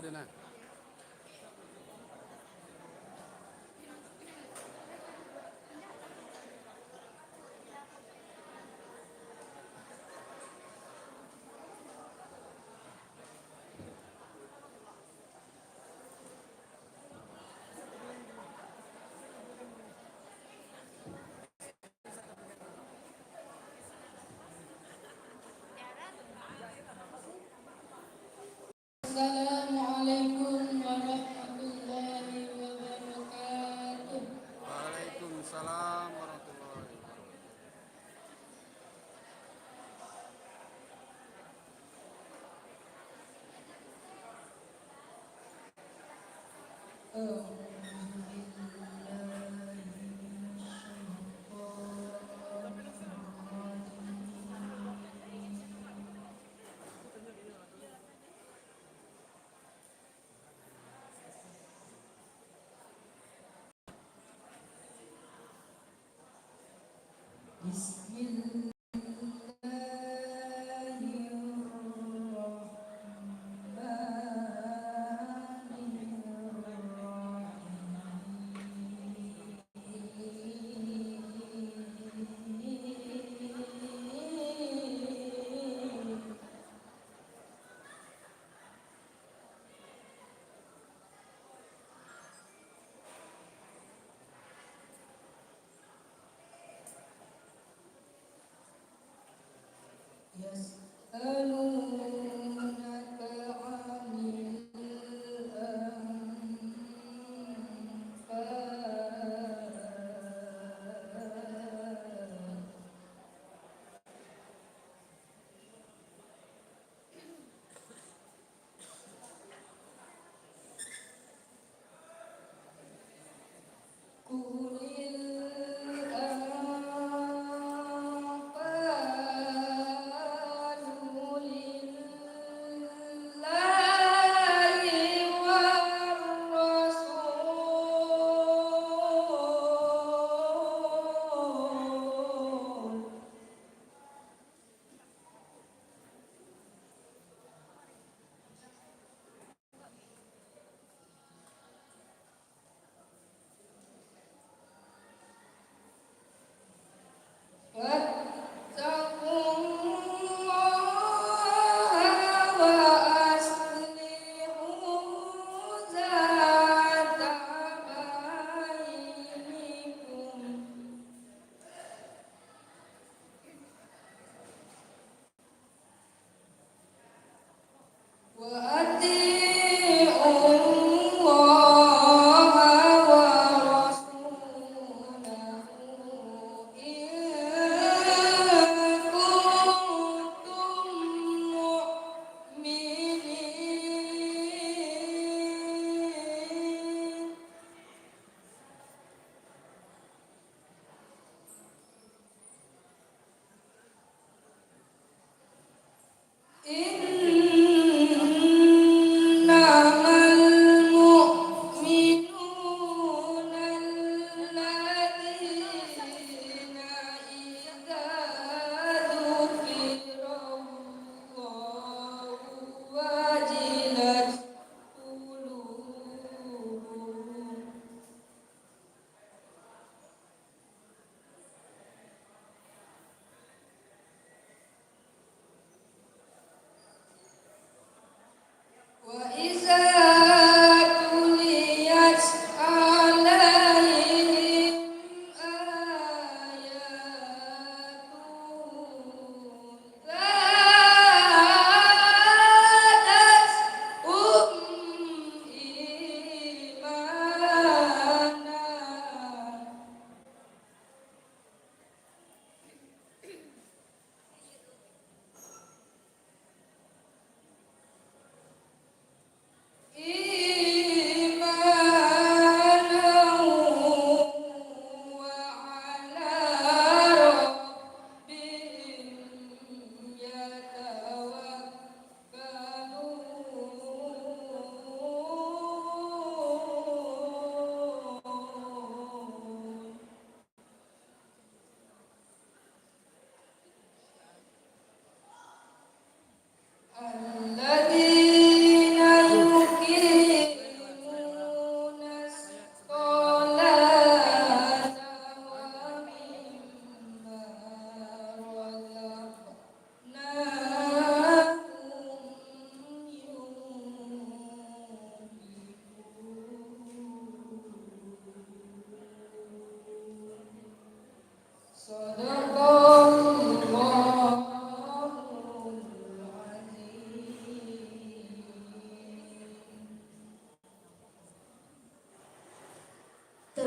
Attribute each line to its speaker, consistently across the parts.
Speaker 1: udah nah.
Speaker 2: Assalamualaikum warahmatullahi wabarakatuh.
Speaker 1: Waalaikumsalam warahmatullahi wabarakatuh.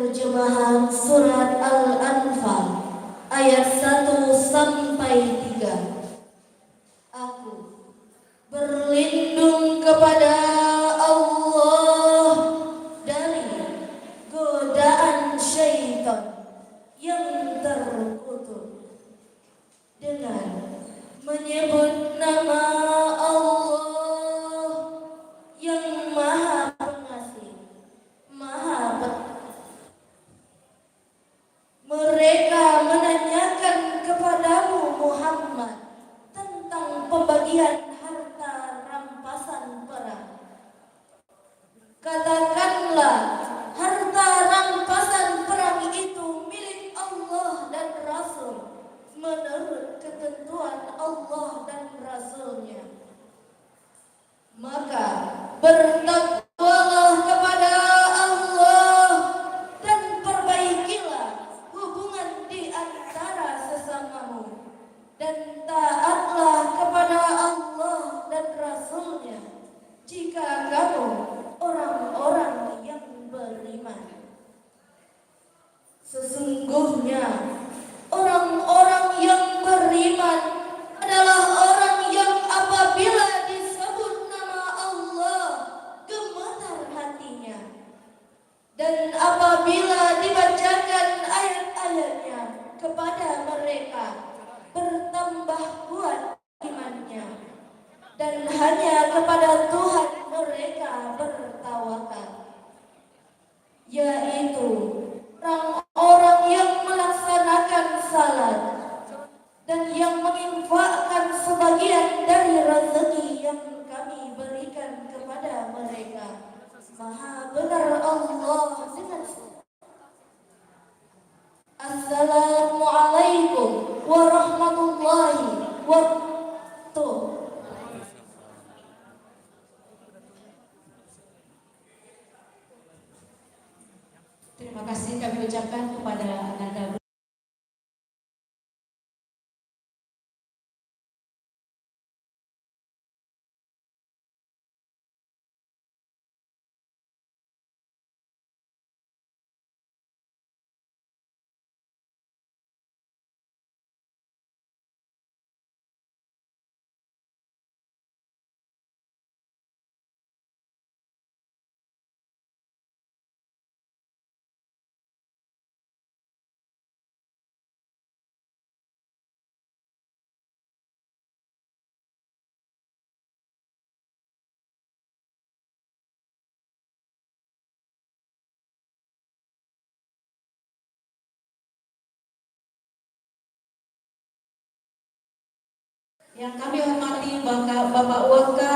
Speaker 3: Terjemahan surat Al-Anfal ayat 1 sampai 3. Aku berlindung kepada Allah dari godaan syaitan yang terkutuk dengan menyebut nama Allah yang Maha Pengasih, Maha Mereka menanyakan kepadamu Muhammad tentang pembagian harta rampasan perang. Katakanlah, harta rampasan perang itu milik Allah dan Rasul menurut ketentuan Allah dan Rasulnya. Maka bertakwalah kepada Allah dan perbaikilah hubungan di antara sesamamu, dan taatlah kepada Allah dan Rasulnya jika kamu orang-orang yang beriman. Sesungguhnya orang-orang yang beriman adalah orang yang apabila disebut nama Allah gemetar hatinya, dan apabila dibacakan ayat-ayatnya kepada mereka bertambah kuat imannya, dan hanya kepada Tuhan mereka bertawakal, yaitu orang-orang yang melaksanakan salat dan yang menginfakkan sebagian dari rezeki yang kami berikan kepada mereka. Maha benar Allah dengan Assalamualaikum warahmatullahi wabarakatuh.
Speaker 2: Terima kasih kami ucapkan kepada Nanda. Yang kami hormati Bapak Waka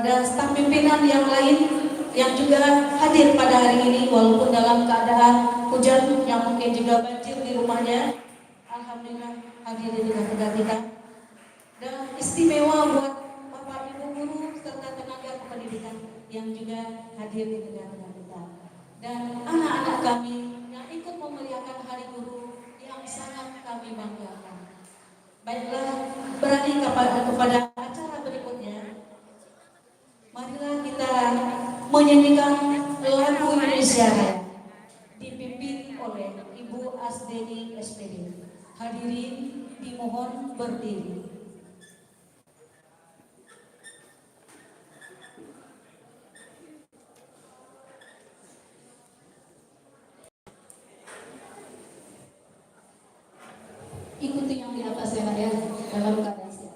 Speaker 2: dan staf pimpinan yang lain yang juga hadir pada hari ini walaupun dalam keadaan hujan yang mungkin juga banjir di rumahnya. Alhamdulillah hadir di tengah-tengah kita. Dan istimewa buat Bapak Ibu guru serta tenaga kependidikan yang juga hadir di tengah-tengah kita. Dan anak-anak kami yang ikut memeriahkan Hari Guru yang sangat kami banggakan. Baiklah, beralih kepada acara berikutnya. Marilah kita menyanyikan lagu Indonesia Raya dipimpin oleh Ibu Asdeni SPD. Hadirin dimohon berdiri. Ikuti yang di atas ya Nak ya, dalam keadaan siap.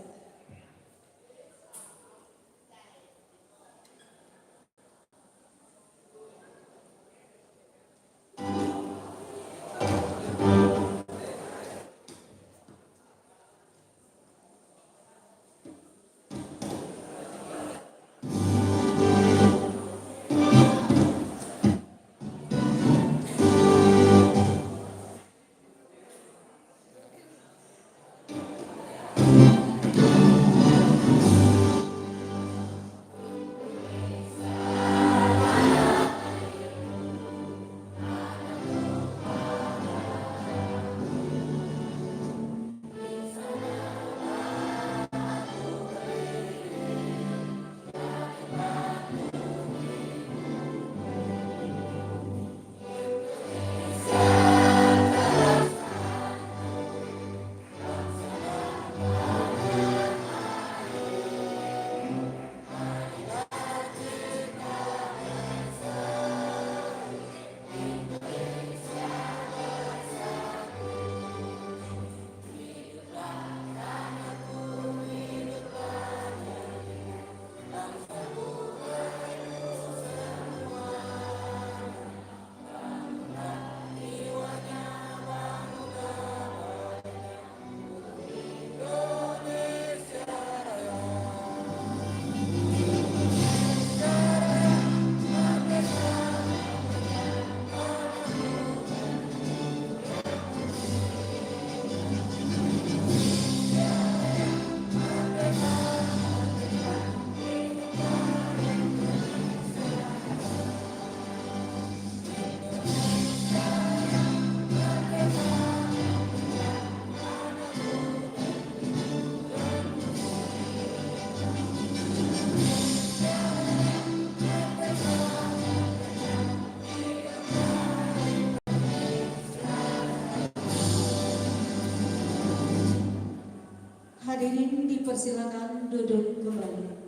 Speaker 2: dipersilakan duduk kembali.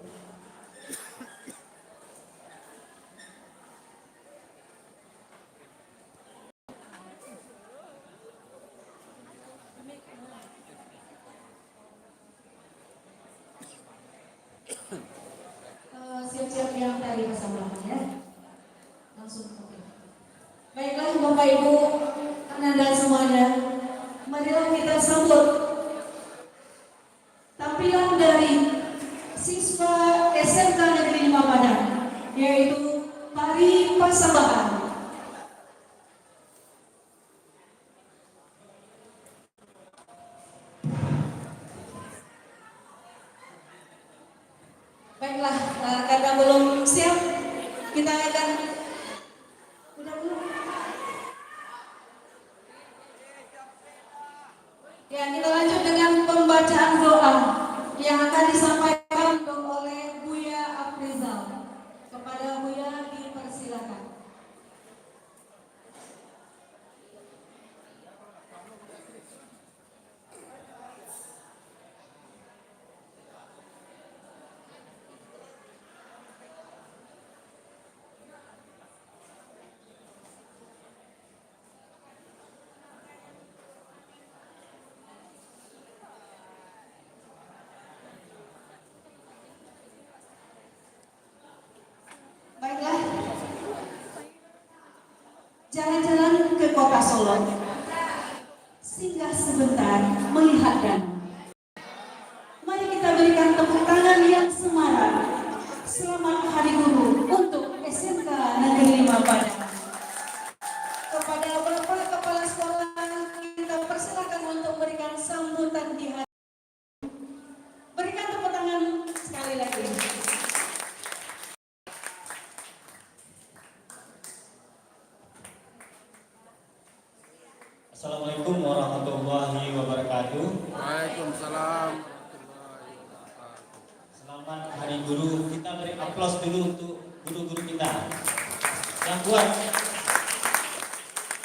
Speaker 2: Siap-siap yang tadi bersama ya. Langsung oke. Baiklah Bapak Ibu, Anda semuanya, marilah kita sambut tampilan dari siswa SMK Negeri 5 Padang, yaitu Tari Pasambahan. Baiklah, karena belum siap, kita akan udah belum? Ya, kita lanjut dengan pembacaan doa yang akan disampaikan oleh Buya Afrizal. Kepada Buya dipersilakan. Baiklah, jalan-jalan ke kota Solo, singgah sebentar melihat danau. Mari kita berikan tepuk tangan yang semarak. Selamat Hari Guru untuk SMK Negeri 5 Padang. Kepada Bapak Kepala Sekolah, kita persilakan untuk memberikan sambutan di hari. Berikan tepuk tangan sekali lagi.
Speaker 4: Assalamualaikum warahmatullahi wabarakatuh.
Speaker 1: Waalaikumsalam warahmatullahi wabarakatuh.
Speaker 4: Selamat Hari Guru. Kita beri aplaus dulu untuk guru-guru kita yang kuat,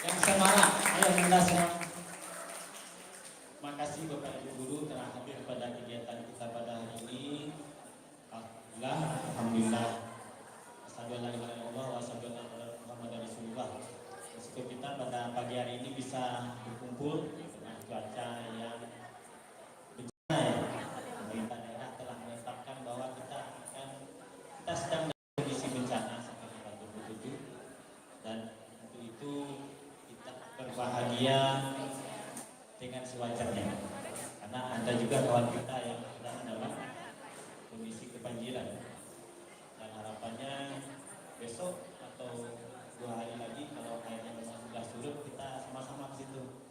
Speaker 4: yang semangat. Ayo kita semua. Terima kasih Bapak Ibu Guru telah hadir pada kegiatan kita pada hari ini. Alhamdulillah. Asyhadu an la ilaha illallah wa asyhadu anna Muhammadar Rasulullah. Meskipun kita pada pagi hari ini bisa berkumpul dengan cuaca yang bencana ya, pemerintah daerah telah menetapkan bahwa kita sedang dalam kondisi bencana sampai tanggal 27, dan untuk itu kita berbahagia dengan sewajarnya, karena ada juga kawan kita yang sedang dalam kondisi kebanjiran, dan harapannya besok atau 2 hari lagi kalau airnya memang sudah surut, kita sama-sama ke situ,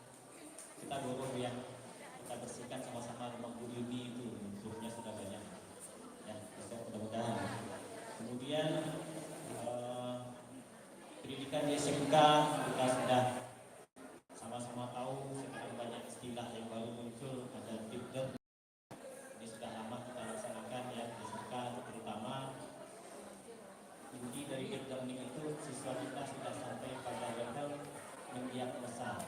Speaker 4: kita dorong yang kita bersihkan sama-sama rumah Bu Yuni itu, surutnya sudah banyak ya, besok mudah-mudahan. Kemudian pendidikan di SMK kita sudah sama-sama tahu, sekarang banyak istilah yang baru muncul, ada TikTok. Ini sudah lama kita laksanakan ya di SMK, terutama inti dari deep learning itu siswa kita sudah sampai pada level mendiagnosa,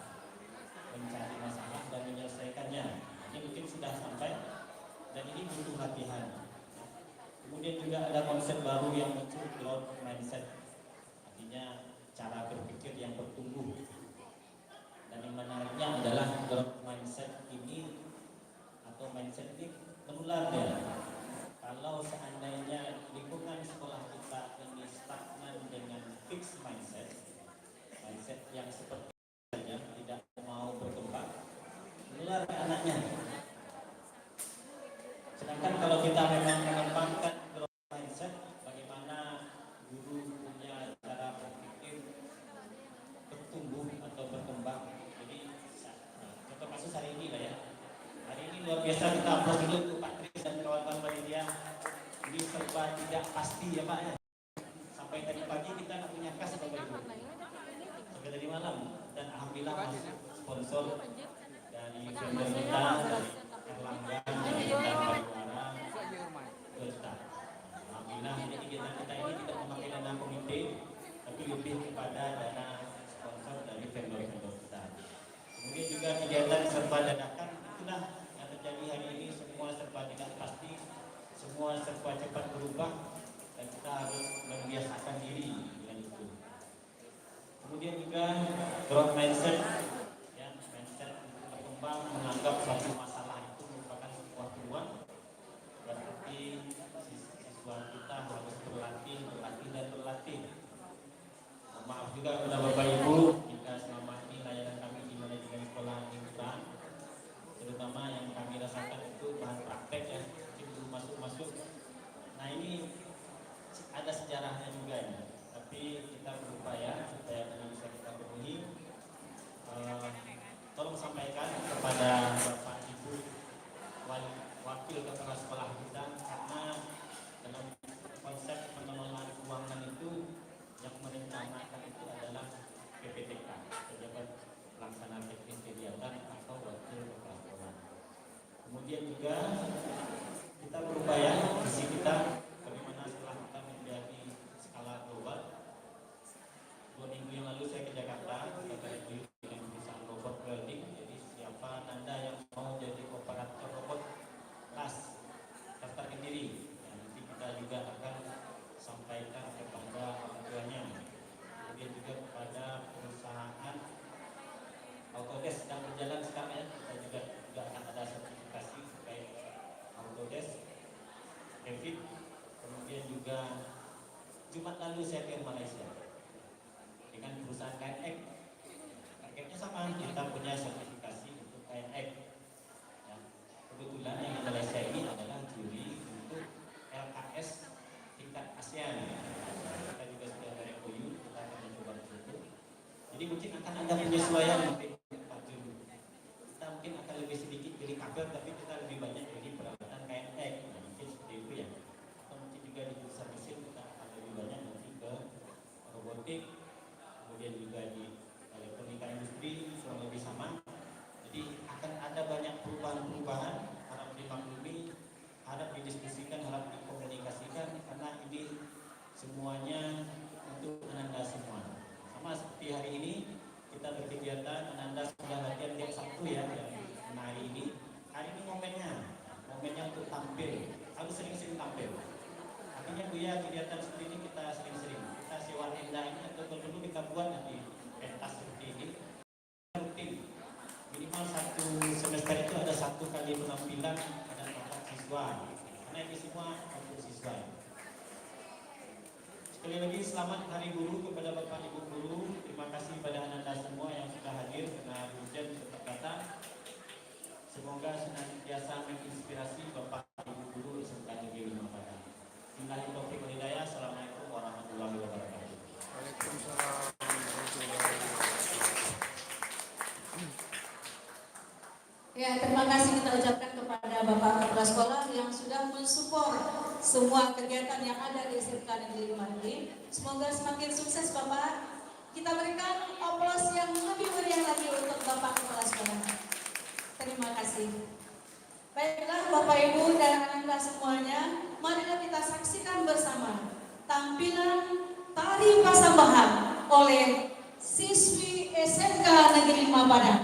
Speaker 4: mencari masalah dan menyelesaikannya. Ini mungkin sudah sampai, dan ini butuh latihan. Kemudian juga ada konsep baru yang muncul, growth mindset, artinya cara berpikir yang bertumbuh. Dan yang menariknya adalah growth mindset ini atau mindset ini menular ya. Kalau seandainya lingkungan sekolah kita ini stagnan dengan fixed mindset yang seperti saja tidak mau berkembang, menular ke anaknya. Sedangkan kalau kita memang mengembangkan growth mindset, bagaimana guru punya cara berpikir bertumbuh atau berkembang. Jadi contoh kasus hari ini lah ya. Hari ini luar biasa, kita aplaus dulu untuk Pak Tris dan kawan-kawan panitia. Ini serba tidak pasti ya Pak ya. Sampai tadi pagi kita nggak punya kas Bapak Ibu. Sampai tadi malam, dan alhamdulillah masuk sponsor dari vendor kita, dari Erlangga, dari kita Pariwara, kita. Alhamdulillah ini kegiatan kita ini tidak memakai dana komite, tapi lebih kepada dana sponsor dari vendor-vendor kita. Kemudian juga kegiatan serba dadakan, itulah yang terjadi hari ini, semua serba tidak pasti. cepat berubah dan kita harus membiasakan diri dengan itu. Kemudian juga growth mindset, ya, mindset untuk berkembang, menganggap suatu masalah itu merupakan sebuah peluang. Berarti siswa kita harus berlatih dan berlatih. Maaf juga kepada Bapak Ibu jika selama ini layanan kami di manajemen sekolah hiburan, terutama yang kami rasakan itu bahan praktek ya, mungkin belum masuk. Nah ini ada sejarahnya juga ya, tapi kita berupaya supaya ini bisa kita penuhi. Tolong sampaikan kepada Bapak Ibu wakil kepala sekolah kita, karena dalam konsep pengelolaan keuangan itu yang merencanakan itu adalah PPTK, pejabat pelaksana teknis kegiatan atau wakil kepala sekolah. Kemudian juga kita berupaya visi kita bagaimana setelah kita menjadi skala global. 2 minggu yang lalu saya ke Jakarta, kita review dengan perusahaan robot welding. Jadi siapa Anda yang mau jadi operator robot, kelas daftarkan diri. Nanti kita juga akan sampaikan kepada orang tuanya. Kemudian juga kepada perusahaan Autodesk sedang berjalan sekarang ya, kita juga akan ada sertifikasi terkait Autodesk, Revit. Kemudian juga Jumat lalu saya ke Malaysia dengan perusahaan KNX. Paketnya sama, kita punya sertifikasi untuk KNX. Ya. Kebetulan yang di Malaysia ini adalah juri untuk LKS tingkat ASEAN. Kita juga sudah ada MOU, kita akan mencoba di situ. Jadi mungkin akan ada penyesuaian nanti Pak Juru. Kita mungkin akan lebih sedikit jadi kabel, tapi kita lebih banyak jadi peralatan KNX. Nah, mungkin seperti itu ya. Atau mungkin juga di jurusan mesin kita akan lebih banyak nanti ke robotik, kemudian juga di elektronika industri kurang lebih sama. Jadi akan ada banyak perubahan-perubahan, harap dimaklumi, harap didiskusikan, harap dikomunikasikan, karena ini semuanya untuk Ananda semua. Sama seperti hari ini kita berkegiatan, Ananda sudah latihan tiap Sabtu ya, dan hari ini momennya untuk tampil, harus sering-sering tampil. Artinya Buya kegiatan seperti ini kita sering-sering, kita sewa tenda ini atau perlu kita buat nanti pentas seperti ini rutin. Minimal 1 semester itu ada 1 kali penampilan pada kelompok siswa, karena ini semua untuk siswa. Sekali lagi selamat Hari Guru kepada Bapak Ibu Guru. Terima kasih kepada Ananda semua yang sudah hadir karena hujan tetap datang. Semoga senantiasa menginspirasi Bapak Ibu Guru SMK Negeri 5 Padang. Bismillahirrahmanirrahim. Assalamualaikum warahmatullahi wabarakatuh.
Speaker 1: Waalaikumsalam warahmatullahi wabarakatuh.
Speaker 2: Ya, terima kasih kita ucapkan kepada Bapak Kepala Sekolah yang sudah mensupport semua kegiatan yang ada di SMK Negeri 5 ini. Semoga semakin sukses Bapak. Kita berikan aplaus yang lebih meriah lagi untuk Bapak Kepala Sekolah. Terima kasih. Baiklah Bapak Ibu dan anak-anak semuanya, marilah kita saksikan bersama tampilan tari Pasambahan oleh siswi SMK Negeri 5 Padang.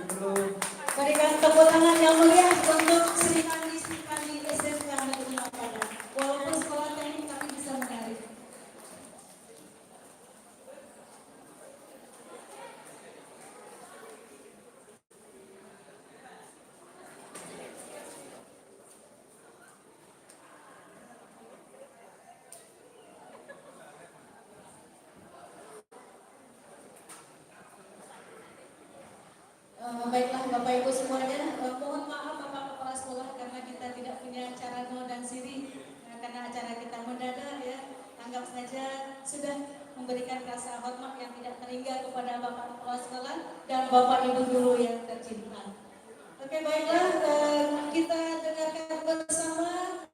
Speaker 2: Berikan tepuk tangan yang meriah untuk Sri Kandi SMK Negeri Padang. Walaupun sekolah teknik tapi bisa menari. Baiklah Bapak Ibu semuanya, mohon maaf Bapak Kepala Sekolah karena kita tidak punya acara no dan siri, karena acara kita mendadak ya. Anggap saja sudah memberikan rasa hormat yang tidak terhingga kepada Bapak Kepala Sekolah dan Bapak Ibu guru yang tercinta. Oke baiklah, kita dengarkan bersama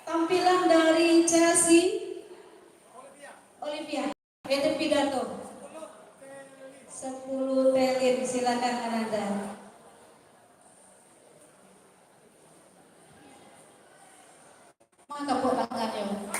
Speaker 2: tampilan dari Chelsea Olivia, itu pidato. 10 telin, silakan Ananda. Mana tepuk tangannya?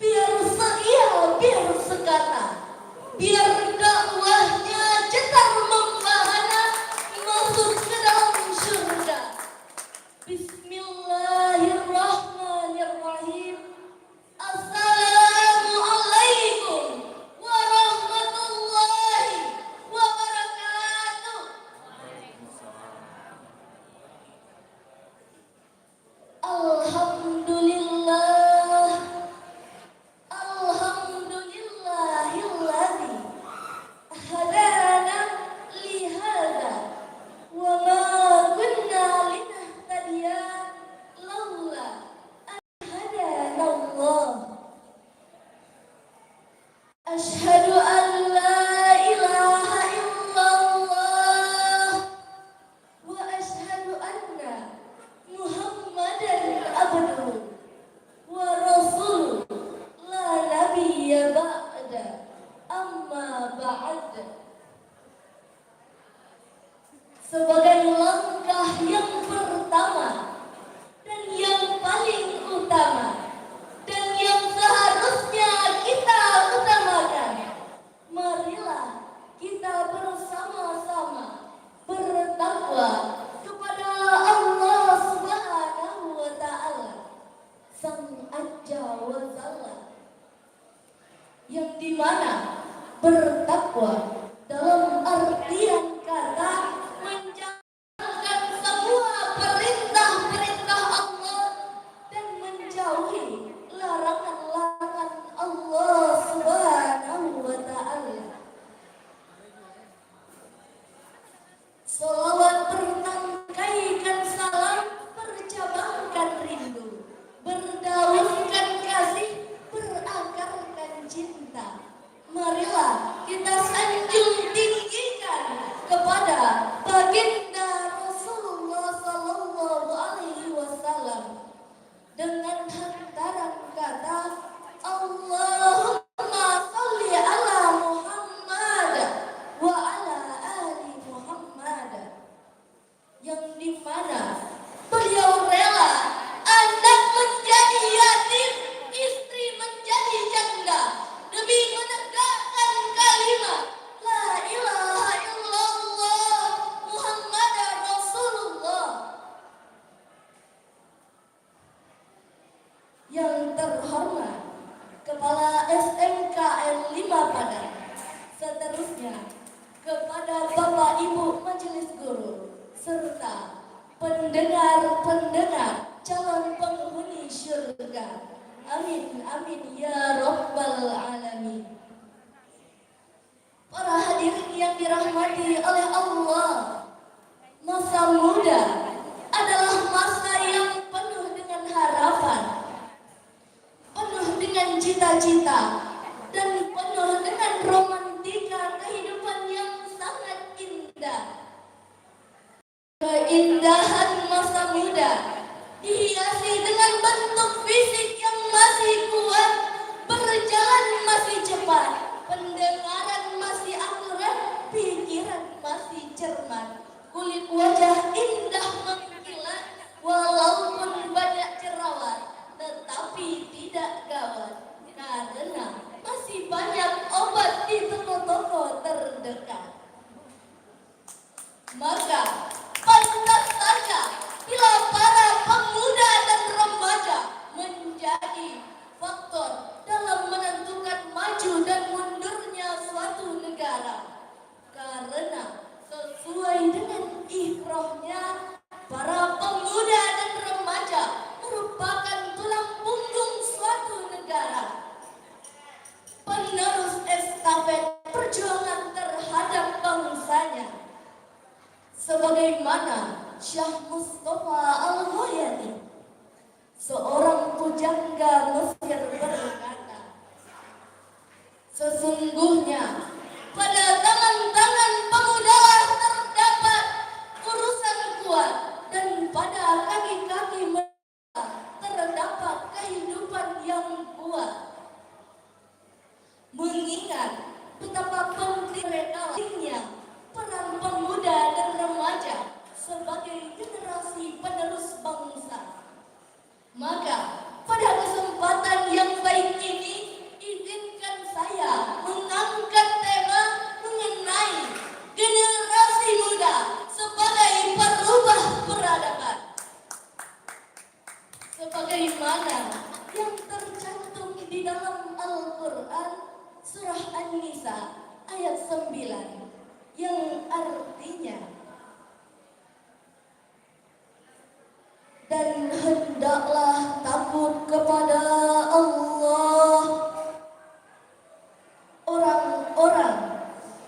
Speaker 3: Biar seia, biar sekata, biar dakwahnya cetar membahana masuk ke dalam surga. Bismillahirrahmanirrahim. Assalamualaikum warahmatullahi wabarakatuh. Alhamdulillah, alhamdulillahilladzi hadana lihada wa ma kunna linahtadiya laula an hadana Allah. Asyhadu an la ilaha illallah wa asyhadu anna Muhammadan abduhu wa rasuluh la nabiyya ba'da amma ba'd. Sebagai langkah yang pertama dan yang paling utama dan yang seharusnya kita utamakan, marilah kita bersama-sama bertakwa kepada Allah Subhanahu wa Ta'ala, Sang Ajja wa Jalla, yang dimana bertakwa dalam artian kata menjalankan semua perintah-perintah Allah dan menjauhi larangan-larangan Allah Subhanahu wa Ta'ala. Salawat bertangkaikan salam, bercabangkan rindu, berdaunkan kasih, berakarkan cinta. Marilah kita sanjung tinggikan kepada baginda Rasulullah Sallallahu Alaihi Wasallam dengan hantaran kata Allahumma sholli ala Muhammad wa ala ali Muhammad, yang dimana beliau rela anak menjadi yatim, istri menjadi janda demi menegakkan kalimat la ilaha illallah Muhammad Rasulullah. Yang terhormat Kepala SMKN 5 Padang, seterusnya kepada Bapak Ibu Majelis Guru serta pendengar-pendengar calon penghuni syurga. Amin amin ya rabbal alamin. yang dirahmati oleh Allah, masa muda adalah masa yang penuh dengan harapan, penuh dengan cita-cita, dan penuh dengan romantika kehidupan yang sangat indah. Keindahan masa muda dihiasi dengan bentuk fisik yang masih kuat, berjalan masih cepat, pendengaran masih akurat, pikiran masih cermat, kulit wajah indah mengkilat, walaupun banyak jerawat, tetapi tidak gawat, karena masih banyak obat di toko-toko terdekat. Maka pantas saja bila para pemuda dan remaja menjadi faktor dalam menentukan maju dan mundurnya suatu negara. Karena sesuai dengan ikrahnya, para pemuda dan remaja merupakan tulang punggung suatu negara, penerus estafet perjuangan terhadap bangsanya. Sebagaimana Syekh Mustafa Al-Ghayati, seorang pujangga Mesir, berkata, sesungguhnya pada tangan-tangan pemudalah terdapat urusan kuat, dan pada kaki-kaki mereka terdapat kehidupan yang kuat. Mengingat betapa pentingnya peran pemuda dan remaja sebagai generasi penerus bangsa, maka pada kesempatan yang baik ini izinkan saya mengangkat tema mengenai generasi muda sebagai perubah peradaban, sebagaimana yang tercantum di dalam Al-Quran surah An-Nisa ayat 9, yang artinya, dan hendaklah takut kepada Allah orang-orang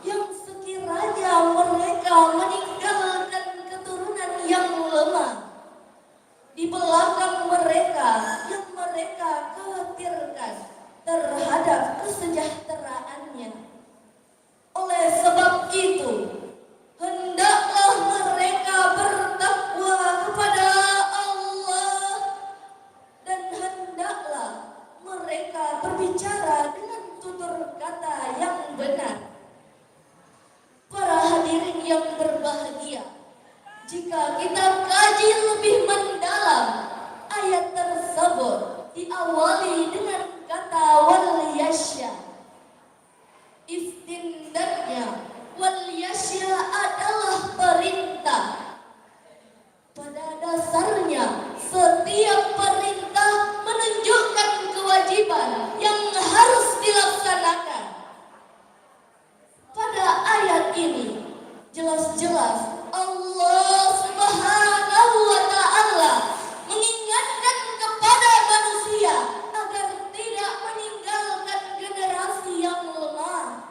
Speaker 3: yang sekiranya mereka meninggalkan keturunan yang lemah di belakang mereka, yang mereka khawatirkan terhadap kesejahteraannya. Oleh sebab itu, hendaklah mereka bertakwa kepada Allah, dan hendaklah mereka berbicara dengan tutur kata yang benar. Para hadirin yang berbahagia, jika kita kaji lebih mendalam ayat tersebut, diawali dengan kata wal yasya. Istindatnya wal yasya adalah perintah. Pada dasarnya setiap perintah menunjukkan kewajiban yang harus dilaksanakan. Pada ayat ini jelas-jelas Allah Subhanahu wa Ta'ala mengingatkan kepada manusia agar tidak meninggalkan generasi yang lemah,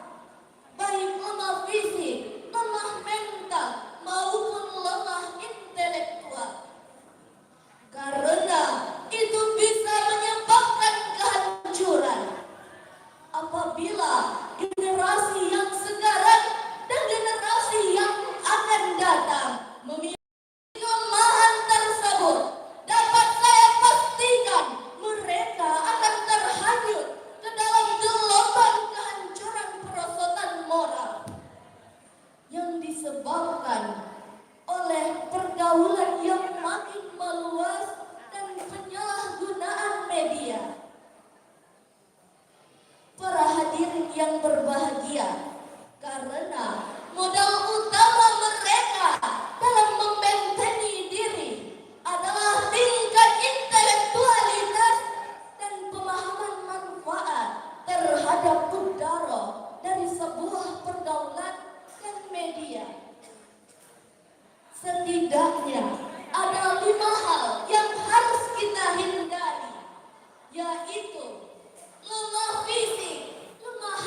Speaker 3: baik lemah fisik, lemah mental, maupun lemah intelektual, karena itu bisa menyebabkan kehancuran apabila generasi yang sekarang dan generasi yang akan datang memiliki kelemahan tersebut. Dapat saya pastikan mereka akan terhanyut ke dalam gelombang kehancuran perosotan moral yang disebabkan oleh pergaulan yang makin meluas dan penyalahgunaan media. Para hadirin yang berbahagia, karena modal utama mereka dalam membentengi diri adalah tingkat intelektualitas dan pemahaman manfaat terhadap udara dari sebuah pergaulan dan media. Setidaknya ada 5 hal yang harus kita hindari, yaitu lemah fisik, lemah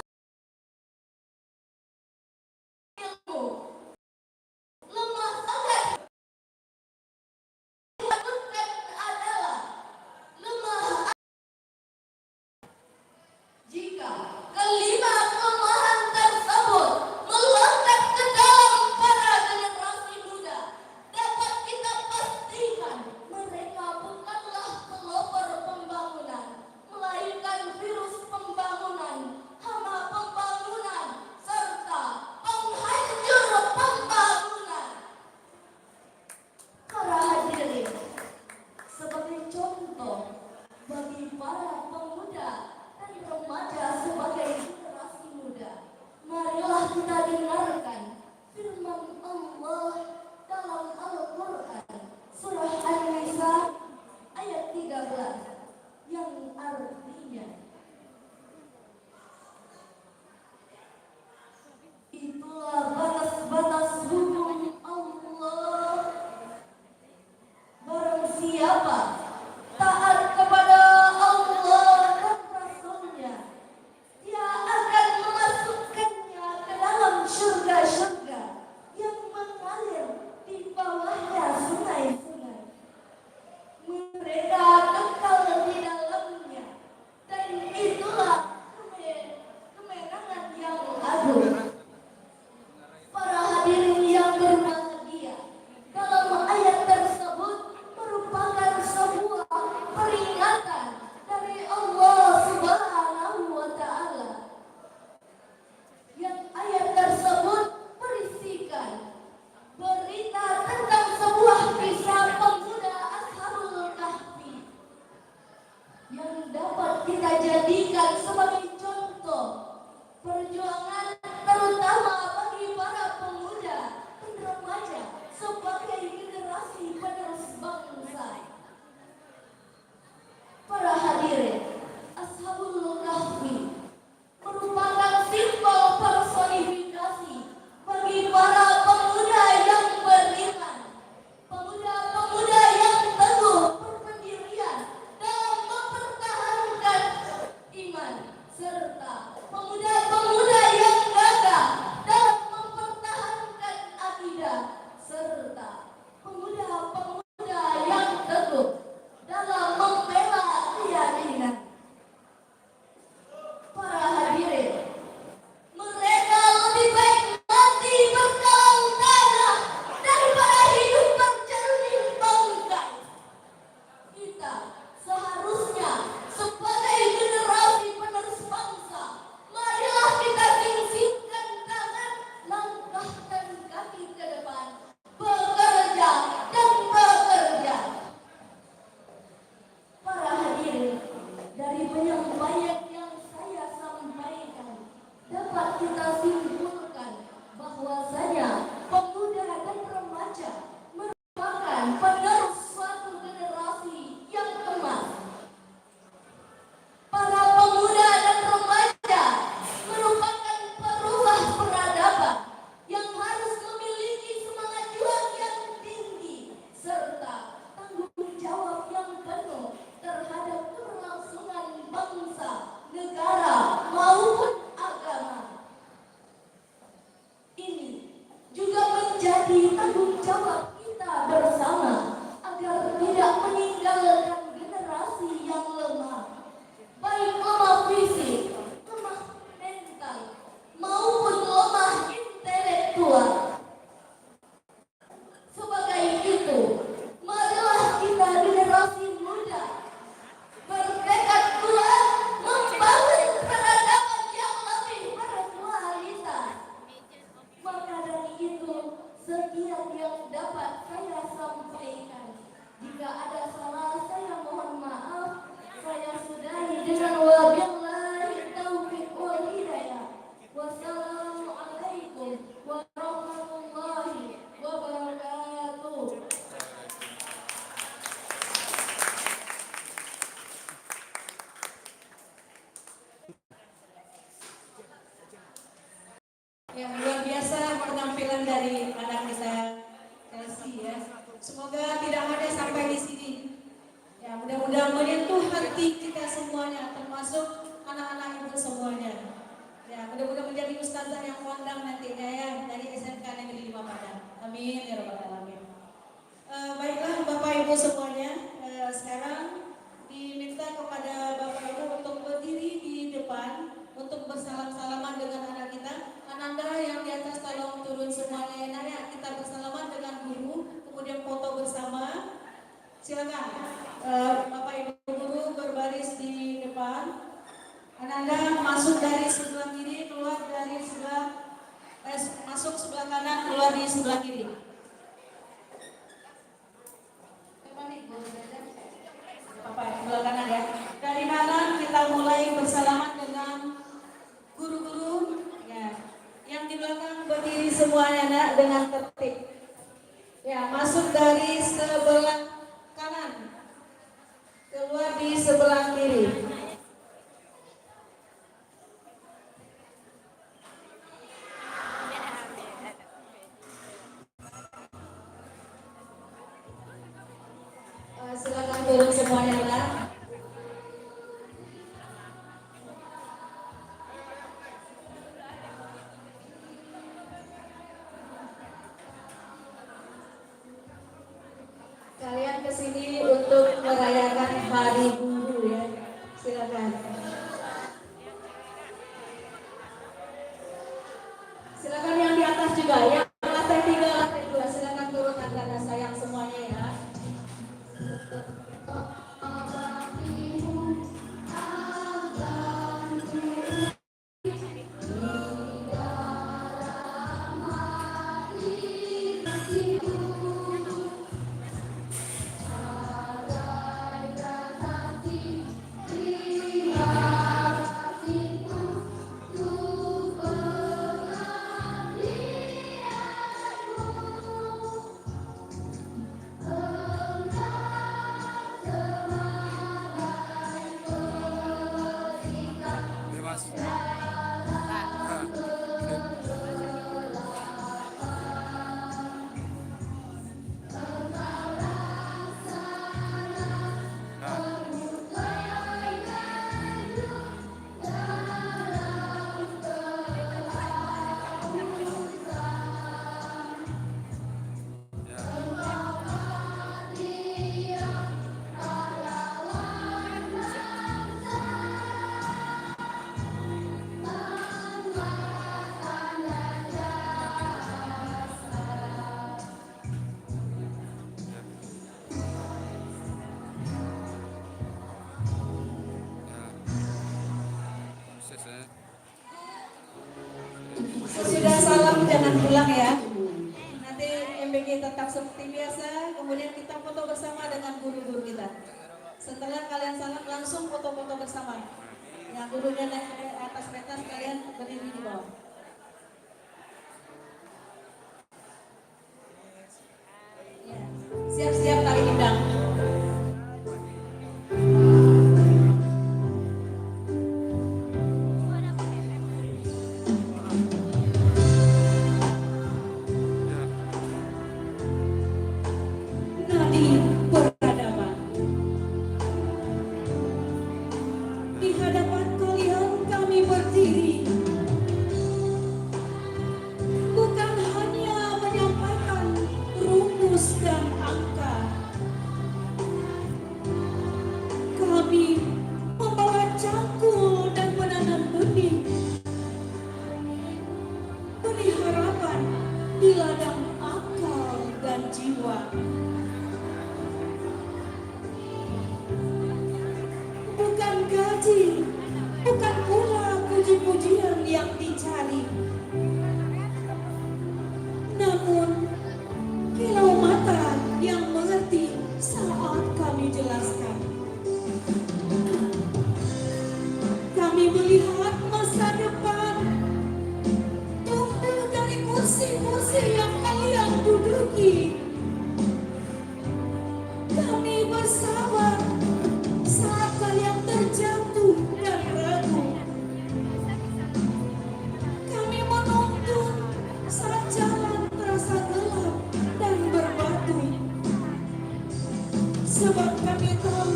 Speaker 3: rasulnya. Itulah batas-batas hukum Allah. Barang siapa taat kepada Allah dan Rasulnya, dia akan memasukkannya ke dalam surga-surga yang mengalir di bawahnya sungai-sungai. Mereka kekal di dalamnya, dan itulah kemenangan yang agung. Para hadirin yang berbahagia, dalam ayat tersebut merupakan sebuah peringatan dari Allah Subhanahu wa Ta'ala. Yang ayat tersebut berisikan berita tentang sebuah kisah pemuda Ashabul Kahfi yang dapat kita jadikan sebagai contoh perjuangan, terutama bagi para pemuda dan remaja sebagai generasi penerus bangsa. Para hadirin, Ashabul Kahfi merupakan simbol personifikasi bagi para pemuda yang beriman, pemuda-pemuda yang teguh berpendirian dalam mempertahankan iman, serta pemuda-pemuda yang gagah dalam mempertahankan akidah, serta pemuda-pemuda yang teguh dalam membela keyakinan. Para hadirin, mereka lebih baik mati berdalam tanah daripada hidup bercermin bangkai. Kita seharusnya sebagai generasi penerus bangsa, marilah kita singkirkan tangan, langkahkan kaki ke depan, bekerja dan bekerja. Para hadirin, dari penyampaian yang saya sampaikan, dapat kita simpulkan bahwasanya pemuda dan remaja merupakan penerus suatu generasi yang emas. Para pemuda dan remaja merupakan perubah peradaban yang harus memiliki semangat juang yang tinggi serta tanggung jawab yang penuh terhadap keberlangsungan bangsa, negara maupun agama. Ini juga menjadi tanggung jawab kita bersama agar tidak meninggalkan generasi yang lemah, baik lemah fisik, lemah mental, maupun lemah intelektual. Sebagai itu, marilah kita generasi muda bertekad kuat membangun peradaban yang lebih berkualitas. Maka dari itu, sekian yang dapat saya sampaikan. Jika ada salah, saya mohon maaf. Saya sudahi dengan wabillahi taufiq wal hidayah. Wassalamualaikum warahmatullahi wabarakatuh.
Speaker 2: Yang luar biasa penampilan dari anak kita Chelsea ya. Semoga tidak hanya sampai di sini. Ya, mudah-mudahan menyentuh hati kita semuanya, termasuk anak-anak ibu semuanya. Ya, mudah-mudahan menjadi ustazah yang kondang nantinya ya dari SMK Negeri 5 Padang. Amin ya rabbal alamin. Baiklah Bapak Ibu semuanya, sekarang diminta kepada Bapak Ibu untuk berdiri di depan untuk bersalam-salaman dengan anak kita. Ananda yang di atas tolong turun semuanya ya Nak, ya. Kita bersalaman dengan guru, kemudian foto bersama. Silakan Bapak Ibu guru berbaris di depan. Ananda masuk dari sebelah kiri, keluar dari sebelah masuk sebelah kanan, keluar di sebelah kiri. Bapak sebelah kanan ya. Dari kanan kita mulai bersalaman dengan guru-guru ya. Yang di belakang berdiri semuanya Nak dengan tertib. Ya, masuk dari sebelah kanan, keluar di sebelah kiri.
Speaker 1: Ya, Mas. Nah, prosesnya.
Speaker 2: Sesudah salam jangan pulang ya. Nanti MBK tetap seperti biasa. Kemudian kita foto bersama dengan guru-guru kita. Setelah kalian salam langsung foto-foto bersama. Yang gurunya naik ke atas pentas, kalian berdiri di bawah. Ya. Siap-siap tari indang. Nadi peradaban. Di hadapan kalian kami berdiri, bukan hanya menyampaikan rumus dan angka. Kami membawa cangkul dan menanam benih harapan di ladang akal dan jiwa. Bukan gaji, bukan pula puji-pujian yang dicari, namun kilau mata yang mengerti saat kami jelaskan. Kami melihat masa depan tumbuh dari kursi-kursi yang kalian duduki. Kami bersabar saat kalian terjatuh dan ragu. Kami menuntun saat jalan terasa gelap dan berbatu. Sebab kami tahu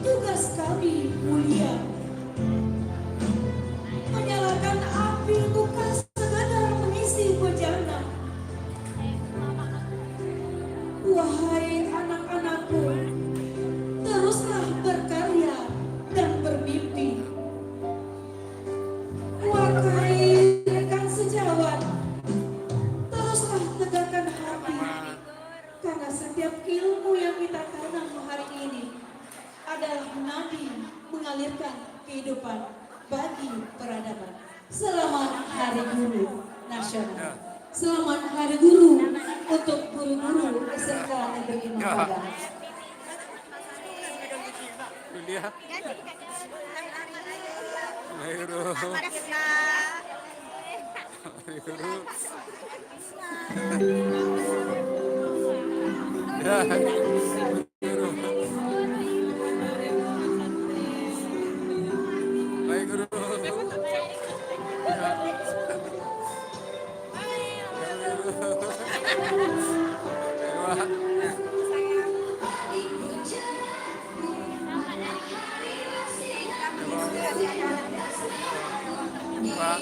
Speaker 2: tugas kami mulia. Menyalakan api bukan sekadar mengisi bejana. Wahai anak-anakku, teruslah berkarya dan bermimpi. Wahai rekan sejawat, teruslah tegakkan hati, karena setiap ilmu yang kita tanam hari ini adalah nadi mengalirkan kehidupan bagi peradaban. Selamat Hari Guru Nasional. Selamat Hari Guru untuk guru-guru SMK Negeri Mampang.
Speaker 1: Dia. Hai guru. Hai guru. Ya. Guru. Hai guru. Pak.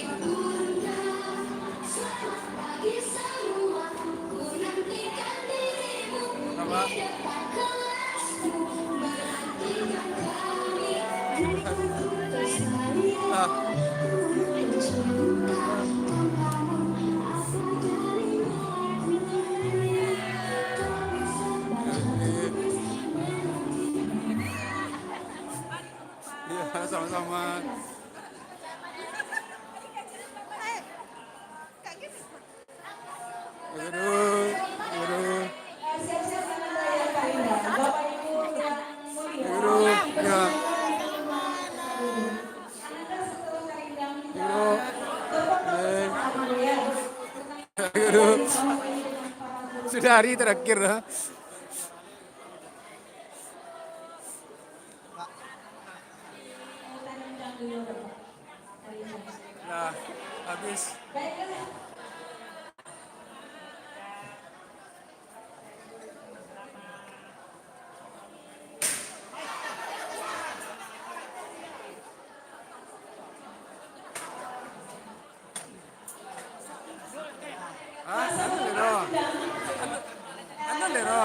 Speaker 1: Apa? Ya, sama-sama. Guru.
Speaker 2: Siap-siap dengan raya Kak Indah. Bapak Ibu yang mulia.
Speaker 1: Guru. Ya. hari terakhir. Nah, habis.
Speaker 2: Baiklah.
Speaker 1: Ah, anu lero. Anu lero.